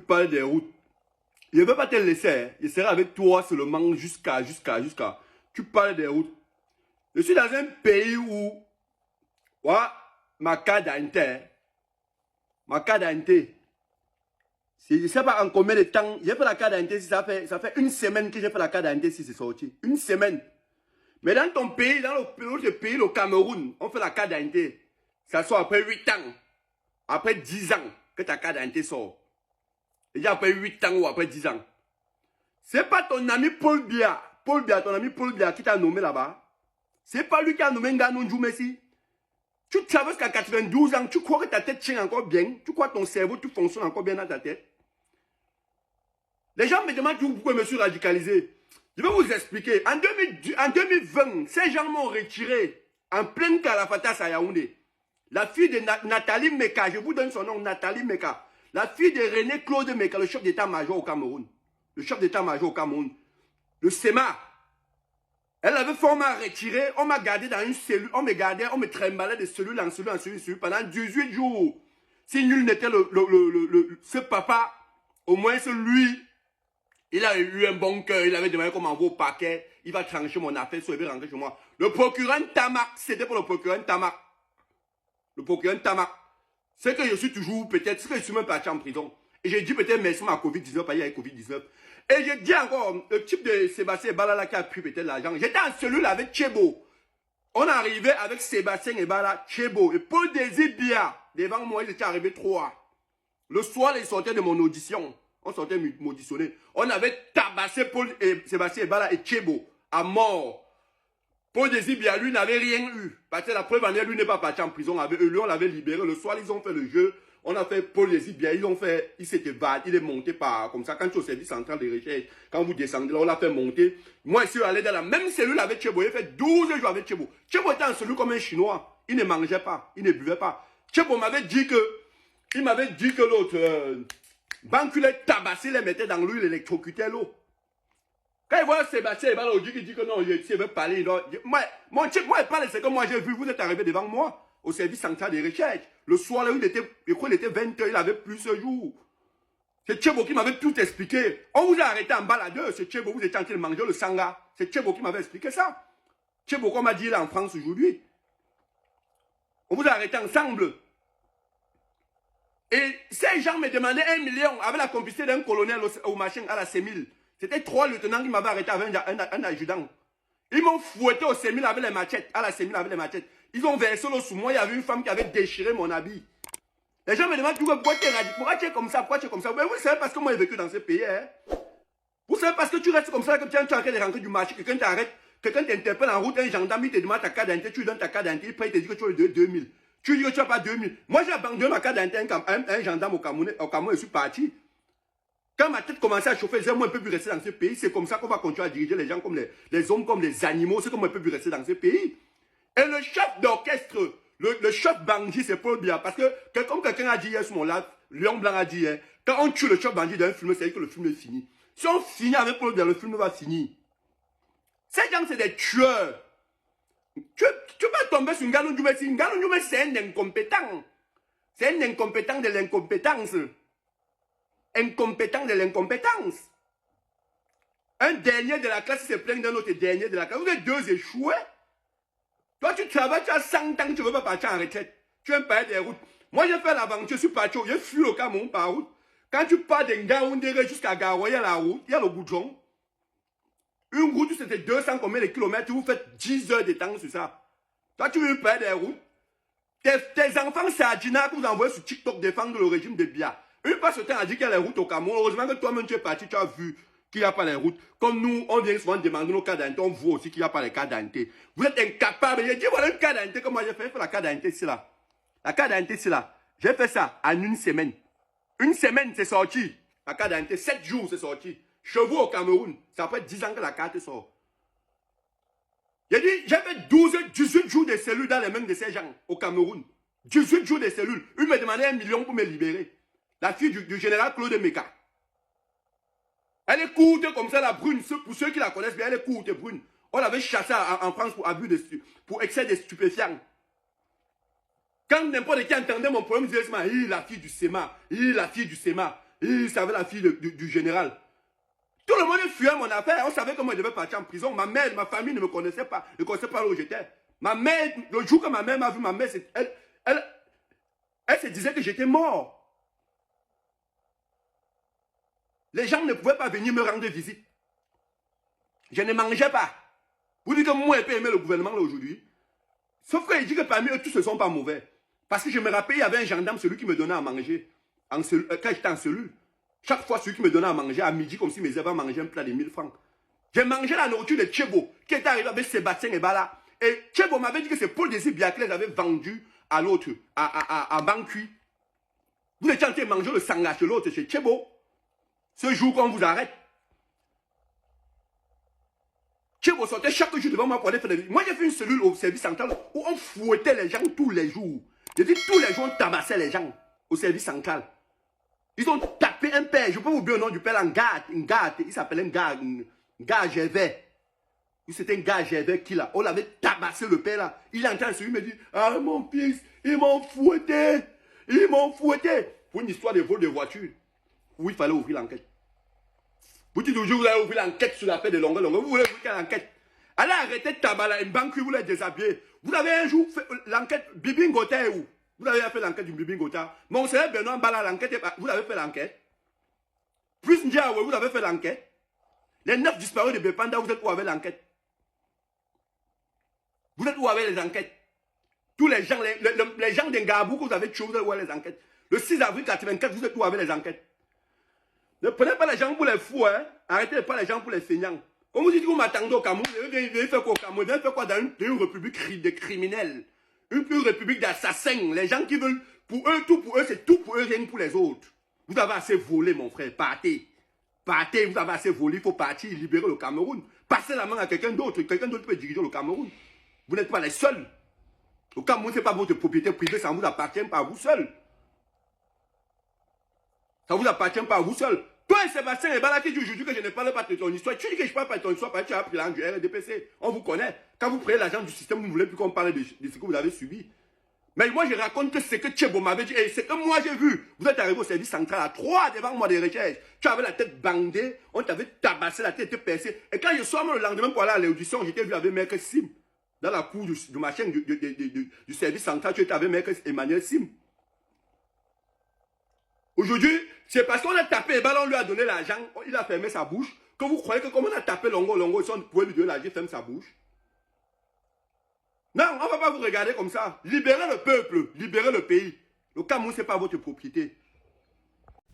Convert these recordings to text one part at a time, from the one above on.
parles des routes. Je ne veux pas te laisser. Hein. Je serai avec toi seulement jusqu'à. Tu parles des routes. Je suis dans un pays où. Voilà, ma carte d'identité. Ma carte d'identité. Je ne sais pas en combien de temps. J'ai fait la carte d'identité. Ça fait une semaine que j'ai fait la carte d'identité si c'est sorti. Une semaine. Mais dans ton pays, dans l'autre pays, le Cameroun, on fait la carte d'identité. Ça sort après 8 ans. Après 10 ans que ta carte d'identité sort. Déjà après 8 ans ou après 10 ans. C'est pas ton ami Paul Biya. Ton ami Paul Biya qui t'a nommé là-bas. C'est pas lui qui a nommé Nganou Messi. Tu traverses qu'à 92 ans, tu crois que ta tête tient encore bien. Tu crois que ton cerveau, tout fonctionne encore bien dans ta tête. Les gens me demandent pourquoi je me suis radicalisé. Je vais vous expliquer. En 2020, ces gens m'ont retiré en pleine Kalafata à Yaoundé. La fille de Nathalie Meka, je vous donne son nom, Nathalie Meka. La fille de René Claude Meka, le chef d'état-major au Cameroun. Le chef d'état-major au Cameroun. Le SEMA. Elle avait fait, on m'a retiré, on m'a gardé dans une cellule, on me gardait, on me trimbalait de cellule en cellule pendant 18 jours. Si nul n'était ce papa, au moins c'est lui, il a eu un bon cœur, il avait demandé qu'on m'envoie au paquet, il va trancher mon affaire, il va rentrer chez moi. Le procureur Tamak, c'était pour le procureur Tamak. Le procureur Tamak. C'est que je suis toujours, peut-être, c'est que je suis même parti en prison. Et j'ai dit peut-être merci à Covid-19, parce qu'il y a Covid-19. Et je dis encore, le type de Sébastien Ebala qui a pris peut-être l'argent. J'étais en cellule avec Tchebo. On arrivait avec Sébastien Ebala, Tchebo. Et Paul Désir Biya, devant moi, ils étaient arrivés 3. Le soir, ils sortaient de mon audition. On sortait m'auditionner. On avait tabassé Paul et Sébastien Ebala et Tchebo à mort. Paul Désir Biya, lui, n'avait rien eu. Parce que la preuve en est, lui n'est pas parti en prison avec eux. Lui, on l'avait libéré. Le soir, ils ont fait le jeu. On a fait Paul Désir Biya, il s'est évadé, il est monté par, comme ça, quand tu es au service central de recherche, quand vous descendez là, on l'a fait monter. Moi, je suis allé dans la même cellule avec Tchebo, il fait 12 jours avec Tchebo. Tchebo était en cellule comme un Chinois, il ne mangeait pas, il ne buvait pas. Tchebo m'avait dit que l'autre, Banculé tabassé, les mettait dans l'eau, il électrocutait l'eau. Quand il voit Sébastien, il dit que non, il veut parler. Mon Tchebo, il parle, c'est que moi j'ai vu, vous êtes arrivé devant moi. Au service central de recherche. Le soir, là, je crois qu'il était 20 h, il avait plus ce jour. C'est Tchebo qui m'avait tout expliqué. On vous a arrêté en baladeur. C'est Tchebo, vous étiez en train de manger le sanga. C'est Tchebo qui m'avait expliqué ça. Tchebo, comme on m'a dit là en France aujourd'hui. On vous a arrêté ensemble. Et ces gens me demandaient 1 million avec la complicité d'un colonel au machin à la CEMIL. C'était 3 lieutenants qui m'avaient arrêté avec un adjudant. Ils m'ont fouetté au CEMIL avec les machettes. À la CEMIL avec les machettes. Ils ont versé l'eau sous moi. Il y avait une femme qui avait déchiré mon habit. Les gens me demandent pourquoi tu es radical. Pourquoi tu es comme ça? Pourquoi tu es comme ça? Mais vous savez parce que moi j'ai vécu dans ce pays. Hein? Vous savez parce que tu restes comme ça, que tu es en train de rentrer du marché. Quelqu'un t'arrête. Quelqu'un t'interpelle en route. Un gendarme, il te demande ta carte d'identité. Tu lui donnes ta carte d'identité. Il te dit que tu as le 2000. Tu dis que tu n'as pas 2000. Moi j'ai abandonné ma carte d'identité à un gendarme au Cameroun. Je suis parti. Quand ma tête commençait à chauffer, je disais, moi, je ne peux plus rester dans ce pays. C'est comme ça qu'on va continuer à diriger les gens comme les hommes, comme les animaux. C'est comme moi, je ne peux plus rester dans ce pays. Et le chef d'orchestre, le chef bandit, c'est Paul Biya. Parce que, comme quelqu'un a dit hier sur mon live, Lion Blanc a dit hier, quand on tue le chef bandit d'un film, c'est-à-dire que le film est fini. Si on finit avec Paul Biya, le film va finir. Ces gens, c'est des tueurs. Tu vas tomber sur Nganou Messi. Nganou Messi, c'est un incompétent. C'est un incompétent de l'incompétence. Incompétent de l'incompétence. Un dernier de la classe se plaint d'un autre dernier de la classe. Vous êtes deux échoués. Toi, tu travailles, tu as 100 ans, tu ne veux pas partir en retraite. Tu aimes pas des routes. Moi, j'ai fait l'aventure, je suis parti, j'ai fui au Cameroun par route. Quand tu pars de Ngaoundéré jusqu'à Garoua, il y a la route, il y a le goudron. Une route, c'était 200 combien de kilomètres, vous faites 10 heures de temps sur ça. Toi, tu veux pas des routes. Tes enfants, c'est Adjina que vous envoyez sur TikTok défendre le régime de Biya. Une fois ce temps a dit qu'il y a les routes au Cameroun. Heureusement que toi-même, tu es parti, tu as vu qu'il n'y a pas les routes. Comme nous, on vient souvent demander nos cartes d'identité, on voit aussi qu'il n'y a pas les cartes d'identité. Vous êtes incapables. J'ai dit, voilà une carte d'identité que moi j'ai fait la carte d'identité ici là. La carte d'identité ici là. J'ai fait ça en une semaine. Une semaine, c'est sorti. La carte d'identité, 7 jours, c'est sorti. Chez vous au Cameroun, ça fait 10 ans que la carte sort. J'ai dit, j'ai fait 18 jours de cellules dans les mains de ces gens au Cameroun. 18 jours de cellules. Ils me demandaient 1 million pour me libérer. La fille du général Claude Meka. Elle est courte comme ça, la brune. Pour ceux qui la connaissent bien, elle est courte, brune. On l'avait chassée en France pour abus pour excès de stupéfiants. Quand n'importe qui entendait mon problème, il disait, la fille du SEMA, la fille du SEMA. il savait la fille du général. Tout le monde fuyait mon affaire. On savait comment il devait partir en prison. Ma mère, ma famille ne me connaissait pas. Ne connaissait pas où j'étais. Ma mère, le jour que ma mère m'a vu, ma mère, elle se disait que j'étais mort. Les gens ne pouvaient pas venir me rendre visite. Je ne mangeais pas. Vous dites que moi, je peux aimer le gouvernement aujourd'hui. Sauf qu'il dit que parmi eux, tous ne sont pas mauvais. Parce que je me rappelle, il y avait un gendarme, celui qui me donnait à manger. Quand j'étais en cellule. Chaque fois, celui qui me donnait à manger, à midi, comme si mes élèves mangeaient un plat de 1000 francs. J'ai mangé la nourriture de Tchebo, qui était arrivé avec Sébastien et Bala. Et Tchebo m'avait dit que c'est Paul Désir Biaklé avait vendu à l'autre, à Bankui. Vous étiez en train de manger le sangha chez l'autre, chez Tchebo. Ce jour qu'on vous arrête. Tchebo sortait chaque jour devant moi pour aller faire des... Moi, j'ai fait une cellule au service central où on fouettait les gens tous les jours. J'ai dit tous les jours, on tabassait les gens au service central. Ils ont tapé un père, je peux vous oublier le nom du père, un gars, il s'appelait un gars Gervais. C'était un gars Gervais qui là, on l'avait tabassé le père là. Il est en train de se lui me dit, ah mon fils, ils m'ont fouetté. Pour une histoire de vol de voiture, où il fallait ouvrir l'enquête. Vous dites toujours, vous allez ouvrir l'enquête sur la paix de longueur. Vous voulez ouvrir quelle enquête? Allez arrêter de taballer une banque, vous l'avez déshabillé. Vous avez un jour fait l'enquête, Bibi Ngota est où? Vous avez fait l'enquête du Bibi Ngota. Mon frère Benoît Bala, l'enquête, vous avez fait l'enquête. Plus Ndiawe, vous avez fait l'enquête. Les 9 disparus de Bepanda, vous êtes où avec l'enquête? Vous êtes où avec les enquêtes? Tous les gens, les gens d'Engabou que vous avez tués, vous êtes où avec les enquêtes? Le 6 avril 84, vous êtes où avec les enquêtes? Ne prenez pas les gens pour les fous, hein? Arrêtez pas les gens pour les feignants. Comme vous dites que vous m'attendez au Cameroun, vous allez faire quoi au Cameroun? Vous allez faire quoi dans une république de criminels? Une république d'assassins. Les gens qui veulent, pour eux, c'est tout pour eux, rien que pour les autres. Vous avez assez volé, mon frère. Partez. Partez, vous avez assez volé, il faut partir, libérer le Cameroun. Passez la main à quelqu'un d'autre. Quelqu'un d'autre peut diriger le Cameroun. Vous n'êtes pas les seuls. Le Cameroun, ce n'est pas votre propriété privée, ça ne vous appartient pas à vous seul. Ça ne vous appartient pas à vous seul. Toi et Sébastien et Bala qui dit aujourd'hui que je ne parle pas de ton histoire. Tu dis que je ne parle pas de ton histoire parce que tu as pris l'argent du RDPC. On vous connaît. Quand vous prenez l'argent du système, vous ne voulez plus qu'on parle de ce que vous avez subi. Mais moi, je raconte que c'est que Tchebo m'avait dit. Et c'est que moi, j'ai vu. Vous êtes arrivé au service central à 3 devant moi des recherches. Tu avais la tête bandée. On t'avait tabassé, la tête était percée. Et quand je sors le lendemain pour aller à l'audition, j'étais vu avec Maître Sim. Dans la cour de ma chaîne du service central, tu étais avec Maître Emmanuel Sim. Aujourd'hui, c'est parce qu'on a tapé et on lui a donné l'argent, il a fermé sa bouche, que vous croyez que comme on a tapé Longo, si on pouvait lui donner l'argent, il ferme sa bouche. Non, on ne va pas vous regarder comme ça. Libérez le peuple, libérez le pays. Le Cameroun, ce n'est pas votre propriété.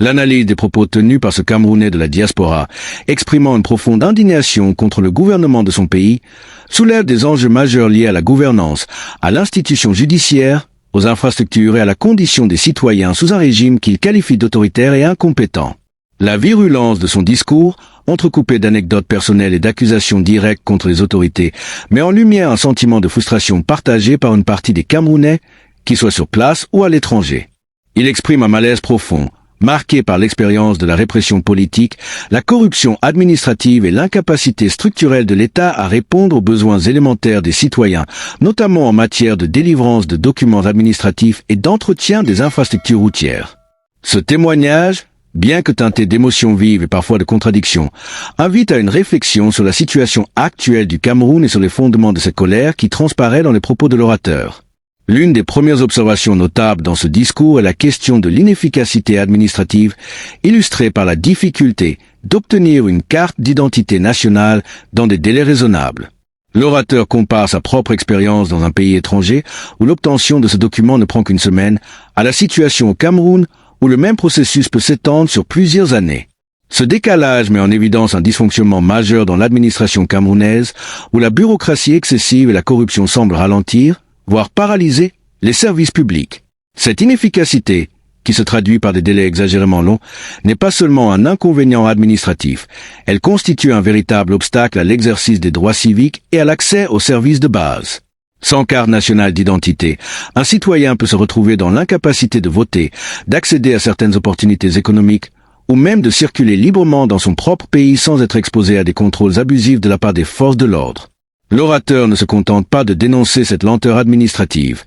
L'analyse des propos tenus par ce Camerounais de la diaspora, exprimant une profonde indignation contre le gouvernement de son pays, soulève des enjeux majeurs liés à la gouvernance, à l'institution judiciaire, aux infrastructures et à la condition des citoyens sous un régime qu'il qualifie d'autoritaire et incompétent. La virulence de son discours, entrecoupée d'anecdotes personnelles et d'accusations directes contre les autorités, met en lumière un sentiment de frustration partagé par une partie des Camerounais, qu'ils soient sur place ou à l'étranger. Il exprime un malaise profond, marqué par l'expérience de la répression politique, la corruption administrative et l'incapacité structurelle de l'État à répondre aux besoins élémentaires des citoyens, notamment en matière de délivrance de documents administratifs et d'entretien des infrastructures routières. Ce témoignage, bien que teinté d'émotions vives et parfois de contradictions, invite à une réflexion sur la situation actuelle du Cameroun et sur les fondements de cette colère qui transparaît dans les propos de l'orateur. L'une des premières observations notables dans ce discours est la question de l'inefficacité administrative, illustrée par la difficulté d'obtenir une carte d'identité nationale dans des délais raisonnables. L'orateur compare sa propre expérience dans un pays étranger, où l'obtention de ce document ne prend qu'une semaine, à la situation au Cameroun, où le même processus peut s'étendre sur plusieurs années. Ce décalage met en évidence un dysfonctionnement majeur dans l'administration camerounaise, où la bureaucratie excessive et la corruption semblent ralentir, voire paralyser, les services publics. Cette inefficacité, qui se traduit par des délais exagérément longs, n'est pas seulement un inconvénient administratif, elle constitue un véritable obstacle à l'exercice des droits civiques et à l'accès aux services de base. Sans carte nationale d'identité, un citoyen peut se retrouver dans l'incapacité de voter, d'accéder à certaines opportunités économiques, ou même de circuler librement dans son propre pays sans être exposé à des contrôles abusifs de la part des forces de l'ordre. L'orateur ne se contente pas de dénoncer cette lenteur administrative.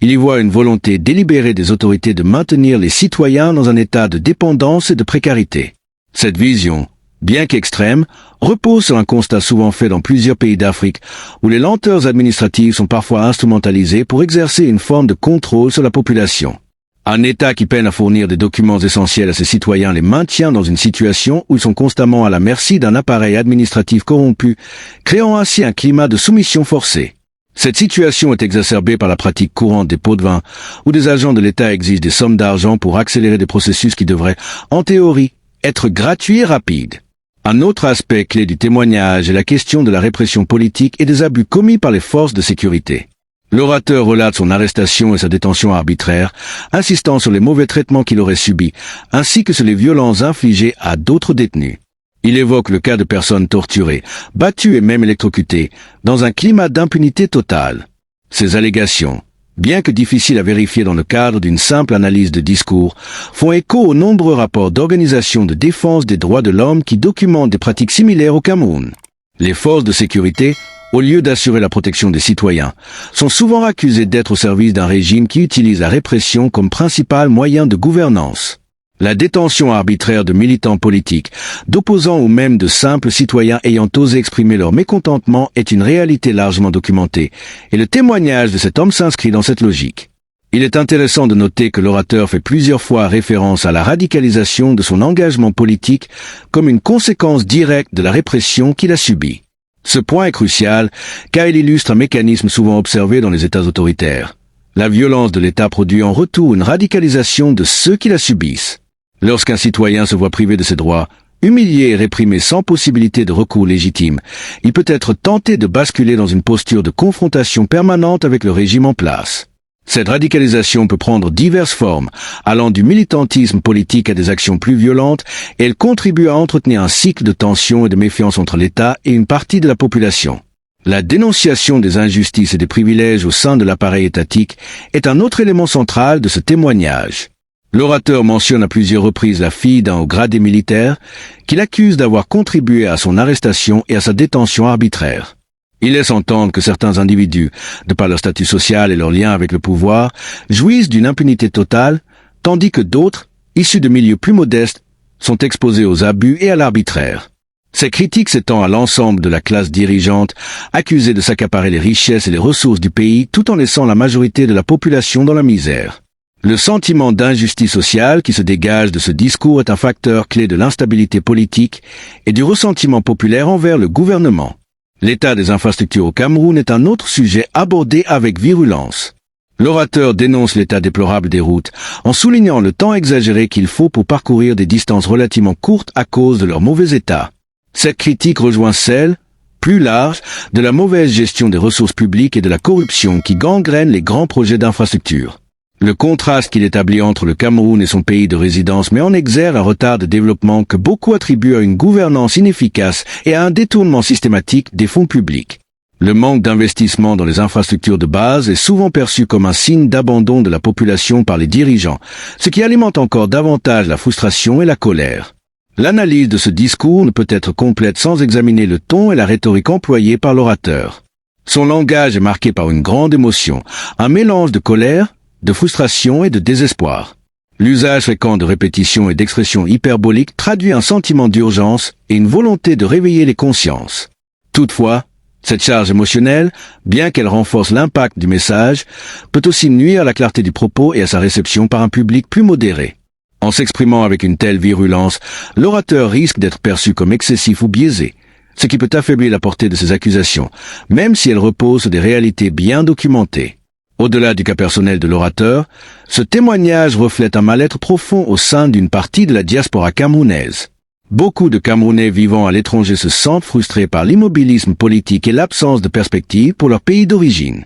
Il y voit une volonté délibérée des autorités de maintenir les citoyens dans un état de dépendance et de précarité. Cette vision, bien qu'extrême, repose sur un constat souvent fait dans plusieurs pays d'Afrique où les lenteurs administratives sont parfois instrumentalisées pour exercer une forme de contrôle sur la population. Un État qui peine à fournir des documents essentiels à ses citoyens les maintient dans une situation où ils sont constamment à la merci d'un appareil administratif corrompu, créant ainsi un climat de soumission forcée. Cette situation est exacerbée par la pratique courante des pots de vin, où des agents de l'État exigent des sommes d'argent pour accélérer des processus qui devraient, en théorie, être gratuits et rapides. Un autre aspect clé du témoignage est la question de la répression politique et des abus commis par les forces de sécurité. L'orateur relate son arrestation et sa détention arbitraire, insistant sur les mauvais traitements qu'il aurait subis, ainsi que sur les violences infligées à d'autres détenus. Il évoque le cas de personnes torturées, battues et même électrocutées, dans un climat d'impunité totale. Ces allégations, bien que difficiles à vérifier dans le cadre d'une simple analyse de discours, font écho aux nombreux rapports d'organisations de défense des droits de l'homme qui documentent des pratiques similaires au Cameroun. Les forces de sécurité, au lieu d'assurer la protection des citoyens, sont souvent accusées d'être au service d'un régime qui utilise la répression comme principal moyen de gouvernance. La détention arbitraire de militants politiques, d'opposants ou même de simples citoyens ayant osé exprimer leur mécontentement est une réalité largement documentée, et le témoignage de cet homme s'inscrit dans cette logique. Il est intéressant de noter que l'orateur fait plusieurs fois référence à la radicalisation de son engagement politique comme une conséquence directe de la répression qu'il a subie. Ce point est crucial car il illustre un mécanisme souvent observé dans les États autoritaires. La violence de l'État produit en retour une radicalisation de ceux qui la subissent. Lorsqu'un citoyen se voit privé de ses droits, humilié et réprimé sans possibilité de recours légitime, il peut être tenté de basculer dans une posture de confrontation permanente avec le régime en place. Cette radicalisation peut prendre diverses formes, allant du militantisme politique à des actions plus violentes, et elle contribue à entretenir un cycle de tension et de méfiance entre l'État et une partie de la population. La dénonciation des injustices et des privilèges au sein de l'appareil étatique est un autre élément central de ce témoignage. L'orateur mentionne à plusieurs reprises la fille d'un haut gradé militaire qu'il accuse d'avoir contribué à son arrestation et à sa détention arbitraire. Il laisse entendre que certains individus, de par leur statut social et leur lien avec le pouvoir, jouissent d'une impunité totale, tandis que d'autres, issus de milieux plus modestes, sont exposés aux abus et à l'arbitraire. Ces critiques s'étendent à l'ensemble de la classe dirigeante, accusée de s'accaparer les richesses et les ressources du pays tout en laissant la majorité de la population dans la misère. Le sentiment d'injustice sociale qui se dégage de ce discours est un facteur clé de l'instabilité politique et du ressentiment populaire envers le gouvernement. L'état des infrastructures au Cameroun est un autre sujet abordé avec virulence. L'orateur dénonce l'état déplorable des routes, en soulignant le temps exagéré qu'il faut pour parcourir des distances relativement courtes à cause de leur mauvais état. Cette critique rejoint celle, plus large, de la mauvaise gestion des ressources publiques et de la corruption qui gangrène les grands projets d'infrastructure. Le contraste qu'il établit entre le Cameroun et son pays de résidence met en exergue un retard de développement que beaucoup attribuent à une gouvernance inefficace et à un détournement systématique des fonds publics. Le manque d'investissement dans les infrastructures de base est souvent perçu comme un signe d'abandon de la population par les dirigeants, ce qui alimente encore davantage la frustration et la colère. L'analyse de ce discours ne peut être complète sans examiner le ton et la rhétorique employés par l'orateur. Son langage est marqué par une grande émotion, un mélange de colère, de frustration et de désespoir. L'usage fréquent de répétitions et d'expressions hyperboliques traduit un sentiment d'urgence et une volonté de réveiller les consciences. Toutefois, cette charge émotionnelle, bien qu'elle renforce l'impact du message, peut aussi nuire à la clarté du propos et à sa réception par un public plus modéré. En s'exprimant avec une telle virulence, l'orateur risque d'être perçu comme excessif ou biaisé, ce qui peut affaiblir la portée de ses accusations, même si elles reposent sur des réalités bien documentées. Au-delà du cas personnel de l'orateur, ce témoignage reflète un mal-être profond au sein d'une partie de la diaspora camerounaise. Beaucoup de Camerounais vivant à l'étranger se sentent frustrés par l'immobilisme politique et l'absence de perspective pour leur pays d'origine.